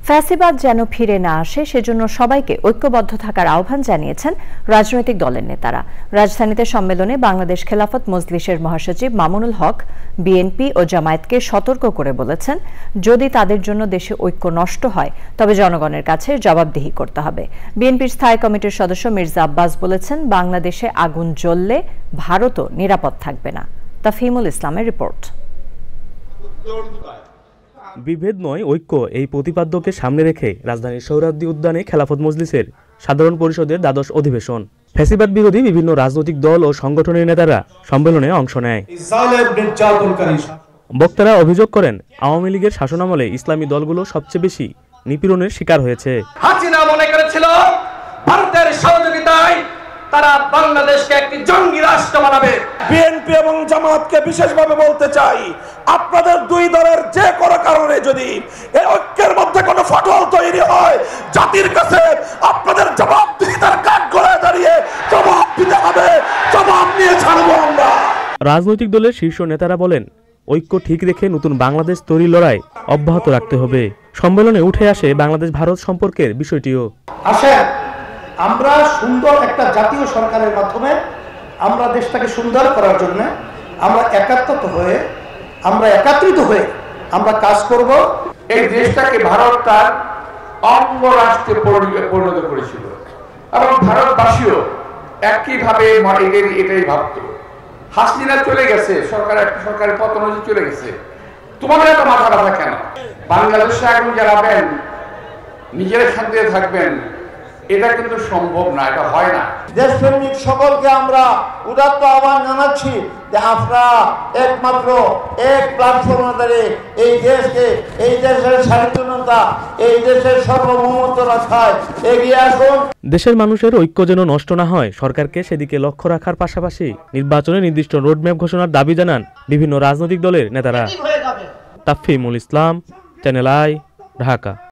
ফ্যাসিবাদ যেন ফিরে না আসে সেজন্য সবাইকে ঐক্যবদ্ধ থাকার আহ্বান জানিয়েছেন রাজনৈতিক দলের নেতারা। রাজধানীতে সম্মেলনে বাংলাদেশ খেলাফত মজলিসের মহাসচিব মামুনুল হক বিএনপি ও জামায়াতকে সতর্ক করে বলেছেন, যদি তাদের জন্য দেশে ঐক্য নষ্ট হয় তবে জনগণের কাছে জবাবদিহি করতে হবে। বিএনপির স্থায়ী কমিটির সদস্য মির্জা আব্বাস বলেছেন, বাংলাদেশে আগুন জ্বললে ভারতও নিরাপদ থাকবে না। তাফহিমুল ইসলামের রিপোর্ট। বিভেদ নয় ঐক্য, এই প্রতিপাদ্যকে সামনে রেখে রাজধানীর সোহরাওয়ার্দী উদ্যানে খেলাফত মজলিসের সাধারণ পরিষদের দ্বাদশ অধিবেশন। ফ্যাসিবাদ বিরোধী বিভিন্ন রাজনৈতিক দল ও সংগঠনের নেতারা সম্মেলনে অংশ নেয়। বক্তারা অভিযোগ করেন, আওয়ামী লীগের শাসনামলে ইসলামী দলগুলো সবচেয়ে বেশি নিপীড়নের শিকার হয়েছে। হাসিনা মনে করেছিল ভারতের সহযোগিতায় তারা বাংলাদেশকে একটি জঙ্গি রাষ্ট্র বানাবে। বিএনপি এবং জামায়াতকে বিশেষভাবে বলতে চাই, আপনাদের দুই দলের যে কোনো কারণে যদি এই ঐক্যের মধ্যে কোনো ফাটল তৈরি হয়, জাতির কাছে আপনাদের জবাবদিহিতার কাঠ গড়ায় দাঁড়িয়ে জবাব দিতে হবে। জবাব নিয়ে ছাড়বো আমরা। রাজনৈতিক দলের শীর্ষ নেতারা বলেন, ঐক্য ঠিক রেখে নতুন বাংলাদেশ তৈরির লড়াই অব্যাহত রাখতে হবে। সম্মেলনে উঠে আসে বাংলাদেশ ভারত সম্পর্কের বিষয়টিও। আসেন আমরা সুন্দর একটা জাতীয় সরকারের মাধ্যমে আমরা দেশটাকে সুন্দর করার জন্য আমরা একত্রিত হয়ে আমরা কাজ করব। এই দেশটাকে ভারত তার অঙ্গ রাষ্ট্রে পরিণত করেছিল এবং ভারতবাসীও একইভাবে এটাই ভাবত। হাসিনা চলে গেছে, সরকারের পতন হয়ে চলে গেছে, তোমাদের এত মাথা ব্যথা কেন? বাংলাদেশে আগুন জ্বালাবেন, নিজেরা শান্তিতে থাকবেন, এটা কিন্তু সম্ভব না, এটা হয় না। দেশপ্রেমিক সকলকে আমরা উদাত্ত আহ্বান জানাচ্ছি যে আপনারা একমাত্র এক প্ল্যাটফর্মে দাঁড়িয়ে এই দেশকে, এই দেশের স্বাধীনতা, এই দেশের সার্বভৌমত্ব রক্ষায় এগিয়ে আসুন। দেশের মানুষের ঐক্য যেন নষ্ট না হয়, সরকারকে সেদিকে লক্ষ্য রাখার পাশাপাশি নির্বাচনে নির্দিষ্ট রোডম্যাপ ঘোষণার দাবি জানান বিভিন্ন রাজনৈতিক দলের নেতারা। তাফহিমুল ইসলাম, চ্যানেল আই, ঢাকা।